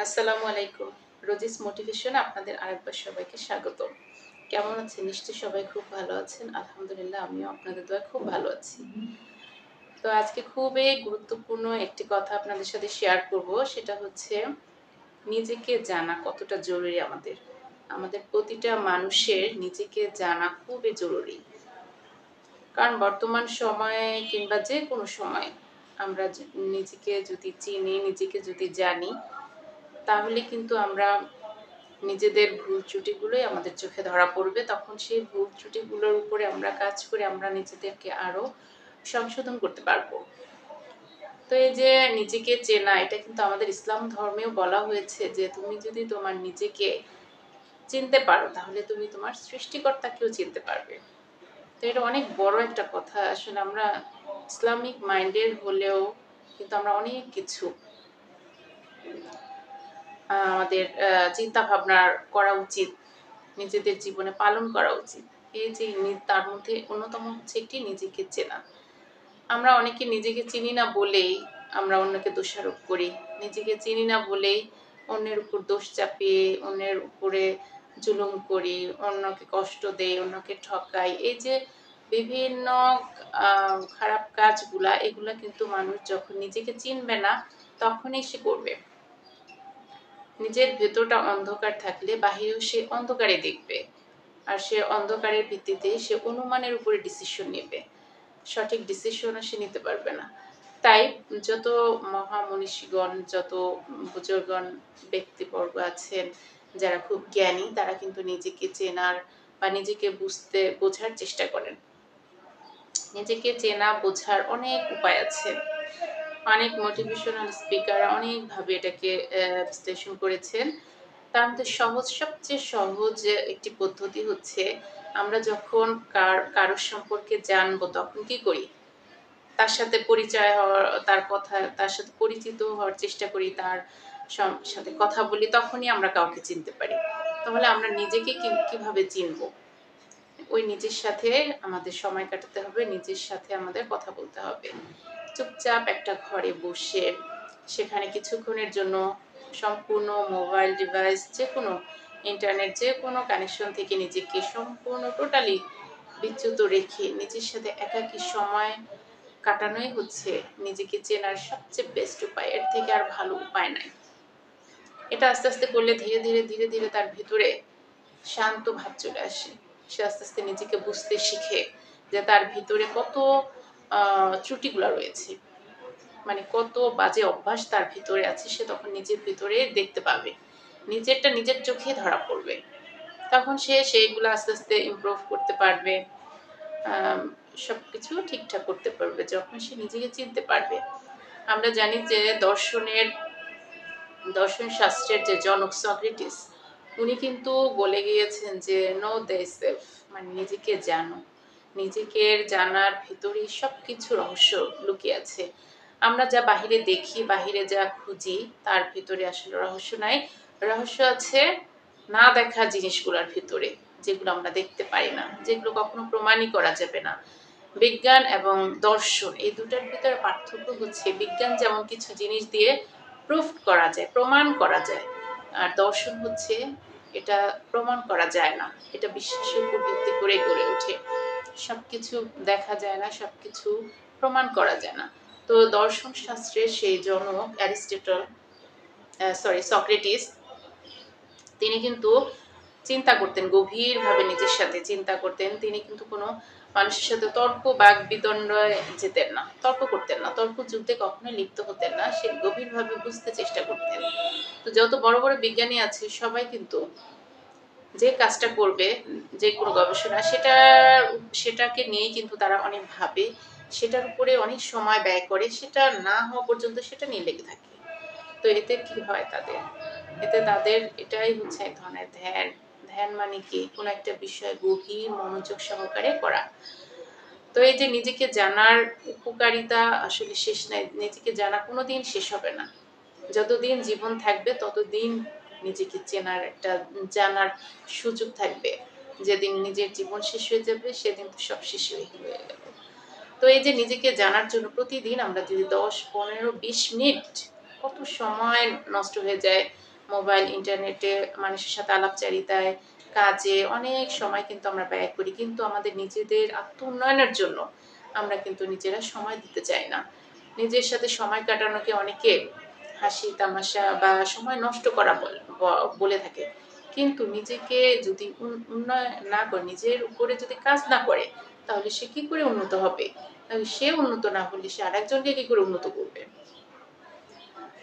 আসসালামু আলাইকুম। Rosie's motivation আপনাদের আরেকবার সবাইকে স্বাগত। কেমন আছেন? নিশ্চয়ই সবাই খুব ভালো আছেন। আলহামদুলিল্লাহ আমিও আপনাদের দোয়ায় খুব ভালো আছি। তো আজকে খুবই গুরুত্বপূর্ণ একটি কথা আপনাদের সাথে শেয়ার করব। সেটা হচ্ছে নিজেকে জানা কতটা জরুরি আমাদের। আমাদের প্রতিটা মানুষের নিজেকে জানা খুবই জরুরি। কারণ বর্তমান সময়ে কিংবা যেকোনো সময়ে আমরা নিজেকে যদি চিনি, নিজেকে যদি জানি তাহলে কিন্তু আমরা নিজেদের ভুল ত্রুটিগুলোই আমাদের চোখে ধরা পড়বে। তখন সেই ভুল ত্রুটিগুলোর উপরে আমরা কাজ করে আমরা নিজেদেরকে আরো সংশোধন করতে পারবো। তো এই যে নিজেকে চেনা এটা কিন্তু আমাদের ইসলাম ধর্মেও বলা হয়েছে যে তুমি যদি তোমার নিজেকে চিনতে পারো তাহলে তুমি তোমার সৃষ্টিকর্তাকেও চিনতে পারবে। তো এটা অনেক বড় একটা কথা। আসলে আমরা ইসলামিক মাইন্ডের হলেও কিন্তু আমরা অনেক কিছু আমাদের চিন্তা ভাবনা করা উচিত, নিজেদের জীবনে পালন করা উচিত। এই যে তার মধ্যে অন্যতম হচ্ছে একটি নিজেকে চেনা। আমরা অনেকে নিজেকে চিনি না বলেই আমরা অন্যকে দোষারোপ করি। নিজেকে চিনি না বলেই অন্যের উপর দোষ চাপিয়ে অন্যের উপরে জুলুম করি, অন্যকে কষ্ট দেই, অন্যকে ঠকাই। এই যে বিভিন্ন খারাপ কাজগুলা এগুলা কিন্তু মানুষ যখন নিজেকে চিনবে না তখনই সে করবে। নিজের ভেতরটা অন্ধকার থাকলে বাহিরেও সে অন্ধকারে দেখবে। আর সে অন্ধকারের ভিত্তিতে সে অনুমানের উপরে ডিসিশন নেবে। সঠিক ডিসিশনও সে নিতে পারবে না। তাই যত মহামনীষীগণ, যত বুজুর্গণ ব্যক্তিবর্গ আছেন যারা খুব জ্ঞানী তারা কিন্তু নিজেকে চেনার বা নিজেকে বোঝার চেষ্টা করেন। নিজেকে চেনা বোঝার অনেক উপায় আছে। অনেক মোটিভেশনাল স্পিকার অনেকভাবে এটাকে বিশ্লেষণ করেছেন। তার মধ্যে সবচেয়ে সহজ একটি পদ্ধতি হচ্ছে আমরা যখন কারোর সম্পর্কে জানবো তখন কি করি? তার সাথে পরিচয় হওয়ার, তার সাথে পরিচিত হওয়ার চেষ্টা করি, তার সাথে কথা বলি তখনই আমরা কাউকে চিনতে পারি। তাহলে আমরা নিজেকে কিভাবে চিনবো? ওই নিজের সাথে আমাদের সময় কাটাতে হবে, নিজের সাথে আমাদের কথা বলতে হবে। চুপচাপ একটা ঘরে বসে সেখানে কিছুক্ষণের জন্য সম্পূর্ণ মোবাইল ডিভাইস যেকোনো ইন্টারনেট যেকোনো কানেকশন থেকে নিজেকে সম্পূর্ণ টোটালি বিচ্যুত রেখে নিজের সাথে একাকী সময় কাটানোই হচ্ছে নিজেকে চেনার সবচেয়ে বেস্ট উপায়। এর থেকে আর ভালো উপায় নাই। এটা আস্তে আস্তে করলে ধীরে ধীরে ধীরে ধীরে তার ভিতরে শান্ত ভাব চলে আসে। সে আস্তে আস্তে নিজেকে বুঝতে শিখে যে তার ভিতরে কত ত্রুটিগুলো রয়েছে, মানে কত বাজে অভ্যাস তার ভিতরে আছে। সে তখন নিজের ভিতরে দেখতে পাবে, নিজেরটা নিজের চোখে ধরা পড়বে। তখন সে সেইগুলো আস্তে আস্তে ইমপ্রুভ করতে পারবে, সবকিছু ঠিকঠাক করতে পারবে যখন সে নিজেকে চিনতে পারবে। আমরা জানি যে দর্শন শাস্ত্রের যে জনক সক্রেটিস উনি কিন্তু বলে গিয়েছেন যে নো দে সেলফ, মানে নিজেকে জানো। নিজেকে জানার ভিতরেই সবকিছু রহস্য লুকিয়ে আছে। আমরা যা বাহিরে দেখি, বাহিরে যা খুঁজি তার ভিতরে আসলে রহস্য নাই। রহস্য আছে না দেখা জিনিসগুলোর ভিতরে, যেগুলো আমরা দেখতে পাই না, যেগুলো কখনো প্রমাণই করা যাবে না। বিজ্ঞান এবং দর্শন এই দুটার ভিতরে পার্থক্য হচ্ছে বিজ্ঞান যেমন কিছু জিনিস দিয়ে প্রুফ করা যায়, প্রমাণ করা যায়, আর দর্শন হচ্ছে এটা প্রমাণ করা যায় না, এটা বিশ্বাসের উপর ভিত্তি করে গড়ে ওঠে। সবকিছু দেখা যায় না, সবকিছু প্রমাণ করা যায় না। তো দর্শন শাস্ত্রের সেই জনক সক্রেটিস তিনি কিন্তু চিন্তা করতেন, গভীরভাবে নিজের সাথে চিন্তা করতেন। তিনি কিন্তু কোনো মানুষের সাথে তর্ক বাক বিদণ্ডায় যেতেন না, তর্ক করতেন না, তর্ক যুদ্ধে কখনোই লিপ্ত হতেন না। সে গভীরভাবে বুঝতে চেষ্টা করতেন। তো যত বড় বড় বিজ্ঞানী আছে সবাই কিন্তু যে কাজটা করবে, যে কোনো গবেষণা সেটাকে নিয়েই কিন্তু তারা অনেক ভাবে, সেটার উপরে অনেক সময় ব্যয় করে, সেটা না হওয়া পর্যন্ত সেটা নিয়ে লেগে থাকে। তো এতে কি হয় তাদের? এতে তাদের এটাই হচ্ছে এক ধরনের ধ্যান। ধ্যান মানে কি? কোনো একটা বিষয় গভীর মনোযোগ সহকারে করা। তো এই যে নিজেকে জানার উপকারিতা আসলে শেষ নাই। নিজেকে জানা কোনোদিন শেষ হবে না। যতদিন জীবন থাকবে ততদিন নিজেকে জানার সুযোগ থাকবে। যেদিন নিজের জীবন শেষ হয়ে যাবে সেদিন তো সব শেষ হয়ে গেল। তো এই যে নিজেকে জানার জন্য প্রতিদিন আমরা যদি ১০, ১৫, ২০ মিনিট কত সময় নষ্ট হয়ে যায় মোবাইল ইন্টারনেটে মানুষের সাথে আলাপচারিতায়, কাজে অনেক সময় কিন্তু আমরা ব্যয় করি, কিন্তু আমাদের নিজেদের আত্ম উন্নয়নের জন্য আমরা কিন্তু নিজেরা সময় দিতে চাই না। নিজের সাথে সময় কাটানোকে অনেকে হাসি তামাশা বা সময় নষ্ট করা বলে থাকে, কিন্তু নিজেকে যদি উন্নয়ন না করে, নিজের উপরে যদি কাজ না করে, তাহলে সে কি করে উন্নত হবে? তাহলে সে উন্নত না হলে সে আরেকজনকে কি করে উন্নত করবে?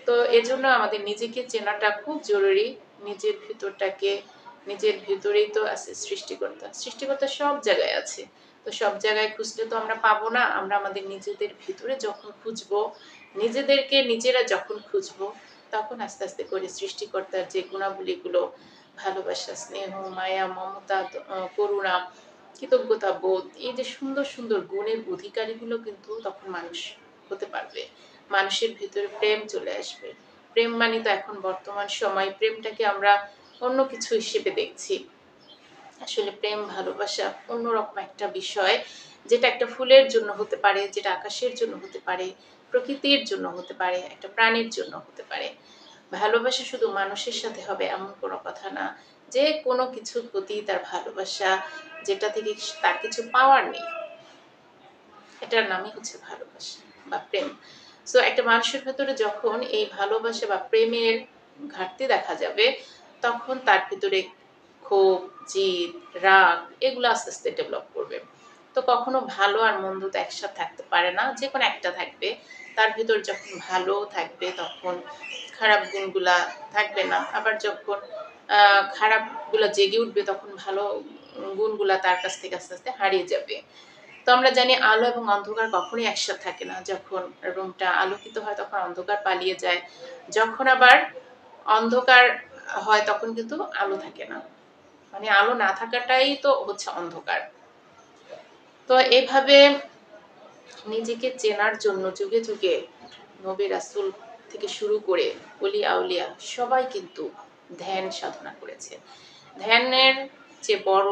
তো এজন্য আমাদের নিজেকে চেনাটা খুব জরুরি। নিজের ভিতরটাকে, নিজের ভিতরেই তো আছে সৃষ্টিকর্তা। সৃষ্টিকর্তা সব জায়গায় আছে। তো সব জায়গায় খুঁজলে তো আমরা পাবো না। আমরা আমাদের নিজেদের ভিতরে যখন খুঁজবো, নিজেদেরকে নিজেরা যখন খুঁজবো, তখন আস্তে আস্তে করে সৃষ্টিকর্তার যে গুণাবলীগুলো, ভালোবাসা, স্নেহ, মায়া, মমতা, করুণা, কৃতজ্ঞতা বোধ, এই যে সুন্দর সুন্দর গুণের অধিকারীগুলো কিন্তু তখন মানুষ হতে পারবে। মানুষের ভিতরে প্রেম চলে আসবে। প্রেম মানে তো এখন বর্তমান সময় প্রেমটাকে আমরা অন্য কিছু হিসেবে দেখছি। আসলে প্রেম ভালোবাসা অন্যরকম একটা বিষয়, যেটা একটা ফুলের জন্য হতে পারে, যেটা আকাশের জন্য হতে পারে, প্রকৃতির জন্য হতে পারে, একটা প্রাণীর জন্য হতে পারে। ভালোবাসা শুধু মানুষের সাথে হবে এমন কোনো কথা না। যে কোনো কিছুর প্রতি তার ভালোবাসা, যেটা থেকে তার কিছু পাওয়ার নেই, এটার নামই হচ্ছে ভালোবাসা বা প্রেম। সো একটা মানুষের ভেতরে যখন এই ভালোবাসা বা প্রেমের ঘাটতি দেখা যাবে, তখন তার ভিতরে ক্ষোভ, জিদ, রাগ এগুলো আস্তে আস্তে ডেভেলপ করবে। তো কখনো ভালো আর মন্দ তো একসাথে থাকতে পারে না, যে কোনো একটা থাকবে। তার ভিতর যখন ভালো থাকবে তখন খারাপ গুণগুলা থাকবে না, আবার যখন খারাপগুলা জেগে উঠবে তখন ভালো গুণগুলা তার কাছ থেকে আস্তে আস্তে হারিয়ে যাবে। তো আমরা জানি আলো এবং অন্ধকার কখনোই একসাথে থাকে না। যখন রুমটা আলোকিত হয় তখন অন্ধকার পালিয়ে যায়, যখন আবার অন্ধকার হয় তখন কিন্তু আলো থাকে না। মানে আলো না থাকাটাই তো হচ্ছে অন্ধকার। তো এভাবে নিজেকে চেনার জন্য যুগে যুগে নবী রাসূল থেকে শুরু করে ওলি আউলিয়া সবাই কিন্তু ধ্যান সাধনা করেছে। ধ্যানের যে বড়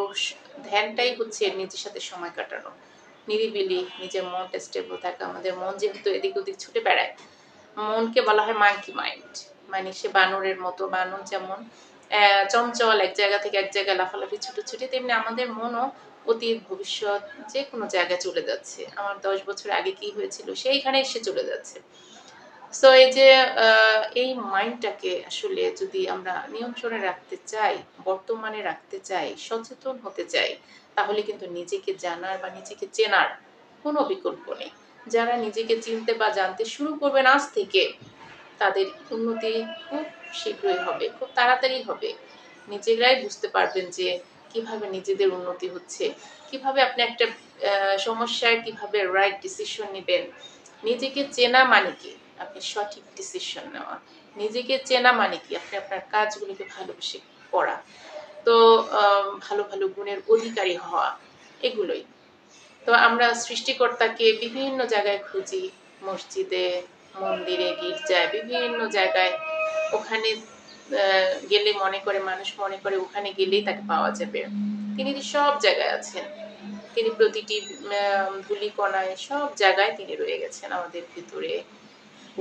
ধ্যানটাই হচ্ছে নিজের সাথে সময় কাটানো, নিরিবিলি নিজের মনটা স্টেবল থাকা। আমাদের মন যেহেতু এদিক ওদিক ছুটে বেড়ায়, মনকে বলা হয় মাঙ্কি মাইন্ড, মানে সে বানরের মতো। বানর যেমন চঞ্চল, এক জায়গা থেকে এক জায়গায় লাফালাফি ছুটোছুটি, তেমনি আমাদের মনও অতীত ভবিষ্যৎ যে কোনো জায়গায় চলে যাচ্ছে। আমার 10 বছর আগে কি হয়েছিল সেইখানে এসে চলে যাচ্ছে। সো এই যে এই মাইন্ডটাকে আসলে যদি আমরা নিয়ন্ত্রণে রাখতে চাই, বর্তমানে রাখতে চাই, সচেতন হতে চাই, তাহলে কিন্তু নিজেকে জানার বা নিজেকে চেনার কোনো বিকল্প নেই। যারা নিজেকে চিনতে বা জানতে শুরু করবেন আজ থেকে, তাদের উন্নতি খুব শীঘ্রই হবে, খুব তাড়াতাড়ি হবে। নিজেরাই বুঝতে পারবেন যে কিভাবে নিজেদের উন্নতি হচ্ছে, কিভাবে আপনি একটা সমস্যায় কিভাবে রাইট ডিসিশন নেবেন। নিজেকে চেনা মানে কি? আপনি সঠিক ডিসিশন নেওয়া। নিজেকে চেনা মানে কি? আপনি আপনার কাজগুলোকে ভালোবেসে করা। তো ভালো ভালো গুণের অধিকারী হওয়া, এগুলোই। তো আমরা সৃষ্টিকর্তাকে বিভিন্ন জায়গায় খুঁজি, মসজিদে, মন্দিরে, গির্জায়, বিভিন্ন জায়গায়। ওখানে গেলে মানুষ মনে করে ওখানে গেলেই তাকে পাওয়া যাবে। তিনি সব জায়গায় আছেন। তিনি প্রতিটি ধূলিকণায়, সব জায়গায় তিনি রয়ে গেছেন আমাদের ভিতরে।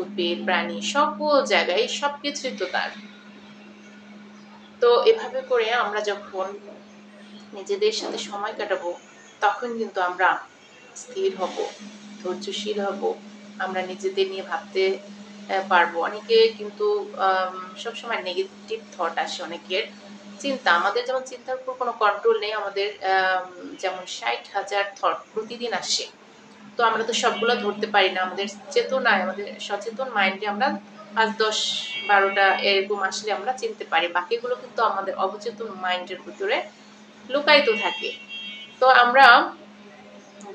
উদ্ভিদ, প্রাণী, সকল জায়গায় সবকিছুই তো তার। তো এভাবে করে আমরা যখন নিজেদের সাথে সময় কাটাবো, তখন কিন্তু আমরা স্থির হব, ধৈর্যশীল হব, আমরা নিজেদের নিয়ে ভাবতে পারবো। অনেকে কিন্তু সবসময় নেগেটিভ থট আসে অনেকের। চিন্তা, আমাদের যেমন চিন্তার উপর কোনো কন্ট্রোল নেই, আমাদের যেমন 60,000 থট প্রতিদিন আসে। তো আমরা তো সবগুলো ধরতে পারি না। আমাদের চেতনায়, আমাদের সচেতন মাইন্ডে আমরা 5, 10, 12টা এরকম আসলে আমরা চিনতে পারি। বাকিগুলো কিন্তু আমাদের অবচেতন মাইন্ডের ভিতরে লুকায়িত থাকে। তো আমরা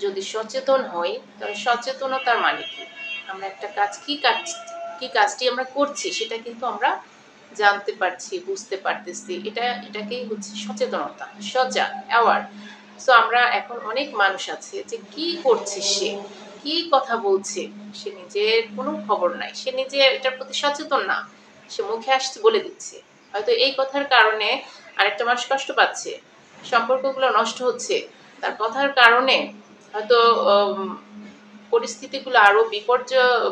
যদি সচেতন হই, তাহলে সচেতনতার মানে কি? আমরা একটা কাজ কি কাজটি আমরা করছি সেটা কিন্তু আমরা জানতে পারছি, বুঝতে পারতেছি। এটাকেই হচ্ছে সচেতনতা, সজাগ, অ্যাওয়ার। সো আমরা এখন অনেক মানুষ আছে যে কি করছে সে, কি কথা বলছে, সে নিজের কোনো খবর নাই, সে নিজে এটার প্রতি সচেতন না, সে মুখে আসছে বলে দিচ্ছে। হয়তো এই কথার কারণে আরেকটা মানুষ কষ্ট পাচ্ছে, সম্পর্কগুলো নষ্ট হচ্ছে, তার কথার কারণে হয়তো পরিস্থিতিগুলো আরো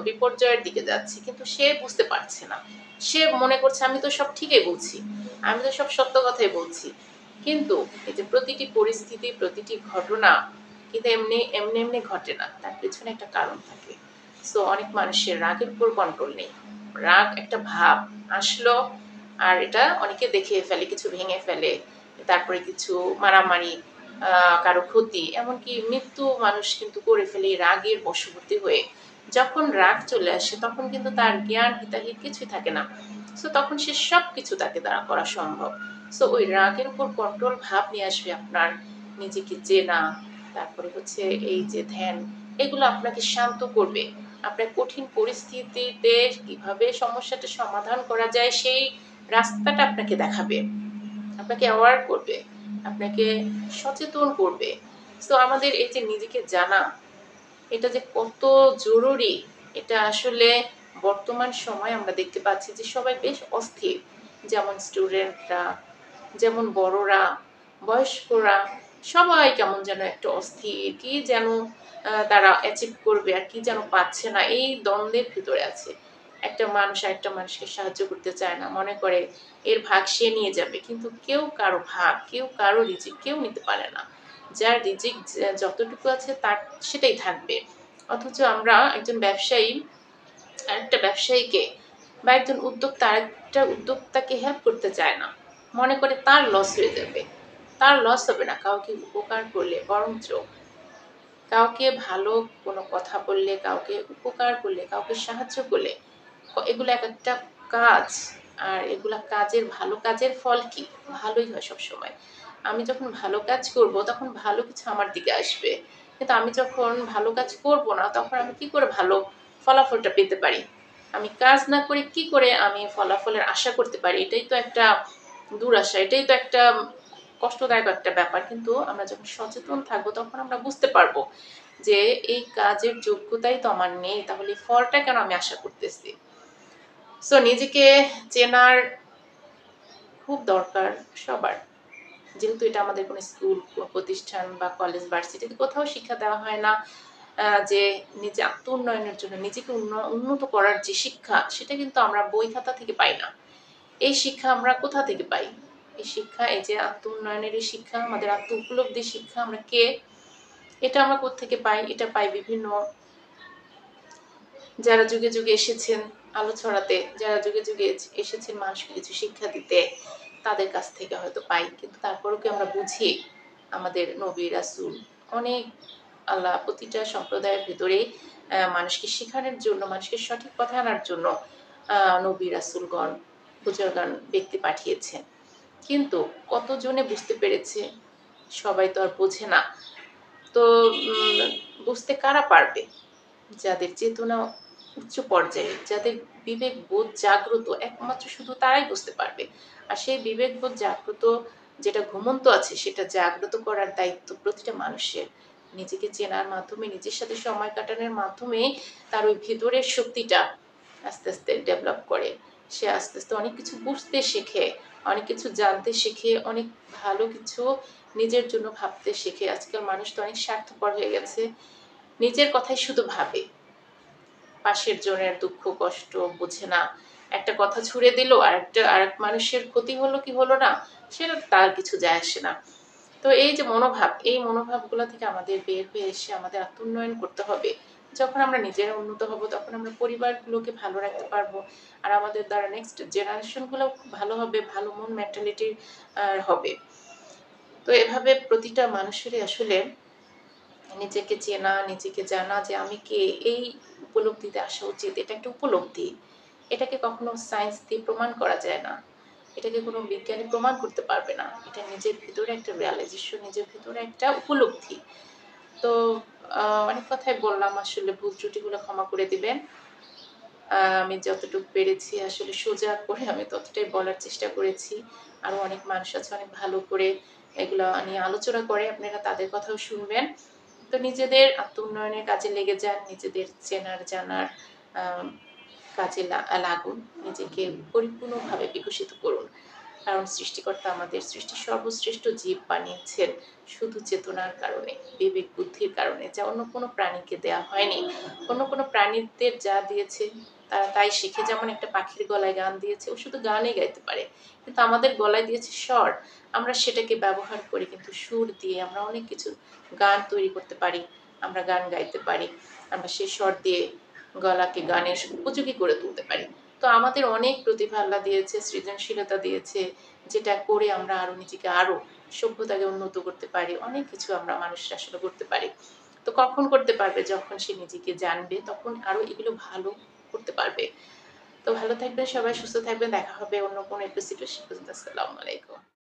বিপর্যয়ের দিকে যাচ্ছে, কিন্তু সে বুঝতে পারছে না। সে মনে করছে আমি তো সব ঠিকই বলছি, আমি তো সব সত্য কথাই বলছি। কিন্তু এই যে প্রতিটি পরিস্থিতি, প্রতিটি ঘটনা কিন্তু এমনি এমনি এমনি ঘটে না, তার পেছনে একটা কারণ থাকে। সো অনেক মানুষের রাগের উপর কন্ট্রোল নেই। রাগ একটা ভাব আসলো, আর এটা অনেকে দেখে ফেলে, কিছু ভেঙে ফেলে, তারপরে কিছু মারামারি, কারো ক্ষতি, এমনকি মৃত্যু মানুষ কিন্তু করে ফেলে এই রাগের বশবর্তী হয়ে। যখন রাগ চলে আসে তখন কিন্তু তার জ্ঞান হিতাহিত কিছুই থাকে না। সো তখন সে সব কিছু তাকে দ্বারা করা সম্ভব। সো ওই রাগের উপর কন্ট্রোল ভাব নিয়ে আসবে আপনার নিজেকে চেনা, তারপরে হচ্ছে এই যে ধ্যান, এগুলো আপনাকে শান্ত করবে। আপনার কঠিন পরিস্থিতিতে কিভাবে সমস্যাটা সমাধান করা যায় সেই রাস্তাটা আপনাকে দেখাবে, আপনাকে অ্যাওয়ার করবে, আপনাকে সচেতন করবে। সো আমাদের এই যে নিজেকে জানা, এটা যে কত জরুরি, এটা আসলে বর্তমান সময়ে আমরা দেখতে পাচ্ছি যে সবাই বেশ অস্থির। যেমন স্টুডেন্টরা, যেমন বড়রা, বয়স্করা, সবাই কেমন যেন একটা অস্থির, কি যেন তারা অ্যাচিভ করবে আর কি যেন পাচ্ছে না, এই দ্বন্দ্বের ভিতরে আছে। একটা মানুষ আরেকটা মানুষকে সাহায্য করতে চায় না, মনে করে এর ভাগ সে নিয়ে যাবে, কিন্তু কেউ কারো ভাগ, কেউ কারো রিজিক কেউ নিতে পারে না। যার রিজিক যতটুকু আছে তার সেটাই থাকবে। অথচ আমরা একজন ব্যবসায়ী আরেকটা ব্যবসায়ীকে বা একজন উদ্যোক্তা আরেকটা উদ্যোক্তাকে হেল্প করতে চায় না, মনে করে তার লস হয়ে যাবে। তার লস হবে না কাউকে উপকার করলে, বরঞ্চ কাউকে ভালো কোনো কথা বললে, কাউকে উপকার করলে, কাউকে সাহায্য করলে, এগুলো এক একটা কাজ। আর এগুলা কাজের, ভালো কাজের ফল কি? ভালোই হয় সবসময়। আমি যখন ভালো কাজ করব তখন ভালো কিছু আমার দিকে আসবে। কিন্তু আমি যখন ভালো কাজ করব না তখন আমি কি করে ভালো ফলাফলটা পেতে পারি? আমি কাজ না করে কি করে আমি ফলাফলের আশা করতে পারি? এটাই তো একটা দুরাশা, এটাই তো একটা কষ্টদায়ক একটা ব্যাপার। কিন্তু আমরা যখন সচেতন থাকবো তখন আমরা বুঝতে পারবো যে এই কাজের যোগ্যতাই তো আমার নেই, তাহলে ফলটা কেন আমি আশা করতেছি? সো নিজেকে চেনার খুব দরকার সবার। যেহেতু এটা আমাদের কোনো স্কুল প্রতিষ্ঠান বা কলেজ ভার্সিটিতে কোথাও শিক্ষা দেওয়া হয় না, যে নিজে আত্ম উন্নয়নের জন্য নিজেকে উন্নত করার যে শিক্ষা, সেটা কিন্তু আমরা বই খাতা থেকে পাই না। এই শিক্ষা আমরা কোথা থেকে পাই? এই শিক্ষা, এই যে আত্ম উন্নয়নের এই শিক্ষা, আমাদের আত্ম উপলব্ধির শিক্ষা, আমরা কে, এটা আমরা কোত্থেকে পাই? এটা পাই বিভিন্ন যারা যুগে যুগে এসেছেন আলো ছড়াতে, যারা যুগে যুগে এসেছেন মানুষকে কিছু শিক্ষা দিতে, তাদের কাছ থেকে হয়তো পাই। কিন্তু তারপরেও কি আমরা বুঝি আমাদের নবী রাসূল অনেক, আল্লাহ প্রতিটা সম্প্রদায়ের ভেতরে মানুষকে শেখানোর জন্য, মানুষকে সঠিক পথে আনার জন্য নবী রাসূলগণ, বুজুর্গান ব্যক্তি পাঠিয়েছেন। কিন্তু কতজনে বুঝতে পেরেছে? সবাই তো আর বোঝে না। তো বুঝতে কারা পারবে? যাদের চেতনা উচ্চ পর্যায়ে, যাদের বিবেক বোধ জাগ্রত, একমাত্র শুধু তারাই বুঝতে পারবে। আর সেই বিবেক বোধ জাগ্রত, যেটা ঘুমন্ত আছে, সেটা জাগ্রত করার দায়িত্ব প্রতিটা মানুষের। নিজেকে চেনার মাধ্যমে, নিজের সাথে সময় কাটানোর মাধ্যমে তার ওই ভেতরের শক্তিটা আস্তে আস্তে ডেভেলপ করে। সে আস্তে আস্তে অনেক কিছু বুঝতে শেখে, অনেক কিছু জানতে শেখে, অনেক ভালো কিছু নিজের জন্য ভাবতে শেখে। আজকাল মানুষ তো অনেক স্বার্থপর হয়ে গেছে, নিজের কথাই শুধু ভাবে, পাশের জনের দুঃখ কষ্ট বোঝে না। একটা কথা ছুড়ে দিল, আরেক মানুষের ক্ষতি হলো কি হলো না, সেটা তার কিছু যায় আসে না। তো এই যে মনোভাব, এই মনোভাবগুলো থেকে আমাদের বের হয়ে এসে আমাদের আত্মোন্নয়ন করতে হবে। যখন আমরা নিজেরা উন্নত হব তখন আমরা পরিবারগুলোকে ভালো রাখতে পারবো, আর আমাদের দ্বারা নেক্সট জেনারেশনগুলো খুব ভালো হবে, ভালো মন মেন্টালিটির হবে। তো এভাবে প্রতিটা মানুষেরই আসলে নিজেকে চেনা, নিজেকে জানা যে আমি কে, এই উপলব্ধিতে আসা উচিত। এটা একটা উপলব্ধি। এটাকে কখনো সায়েন্স দিয়ে প্রমাণ করা যায় না। এটাকে কোনো বিজ্ঞানী প্রমাণ করতে পারবে না। এটা নিজের ভিতরে একটা রিয়ালাইজেশন, নিজের ভিতরে একটা উপলব্ধি। তো অনেক কথাই বললাম, আসলে ভুল ত্রুটিগুলো ক্ষমা করে দিবেন। আমি যতটুকু পেরেছি আসলে সোজা করে আমি ততটাই বলার চেষ্টা করেছি। আরো অনেক মানুষ আছে অনেক ভালো করে এগুলো নিয়ে আলোচনা করে, আপনারা তাদের কথাও শুনবেন। তো নিজেদের আত্ম উন্নয়নের কাজে লেগে যান, নিজেদের চেনার জানার কাজে লাগুন, নিজেকে পরিপূর্ণভাবে বিকশিত করুন। কারণ সৃষ্টিকর্তা আমাদের সৃষ্টির সর্বশ্রেষ্ঠ জীব বানিয়েছেন শুধু চেতনার কারণে, বিবেক বুদ্ধির কারণে, যা অন্য কোনো প্রাণীকে দেয়া হয়নি। অন্য কোনো প্রাণীদের যা দিয়েছে তারা তাই শিখে। যেমন একটা পাখির গলায় গান দিয়েছে, ও শুধু গানই গাইতে পারে, কিন্তু আমাদের গলায় দিয়েছে স্বর। আমরা সেটাকে ব্যবহার করি, কিন্তু সুর দিয়ে আমরা অনেক কিছু গান তৈরি করতে পারি, আমরা গান গাইতে পারি, আমরা সেই স্বর দিয়ে গলাকে গানের উপযোগী করে তুলতে পারি। তো আমাদের অনেক প্রতিভা আল্লাহ দিয়েছে, সৃজনশীলতা দিয়েছে, যেটা করে আমরা আরো নিজেকে আরো সভ্যতাকে উন্নত করতে পারি। অনেক কিছু আমরা মানুষরা আসলে করতে পারি। তো কখন করতে পারবে? যখন সে নিজেকে জানবে, তখন আরো এগুলো ভালো করতে পারবে। তো ভালো থাকবেন সবাই, সুস্থ থাকবেন। দেখা হবে অন্য কোনো এপিসোডে। সে পর্যন্ত আসসালামু আলাইকুম।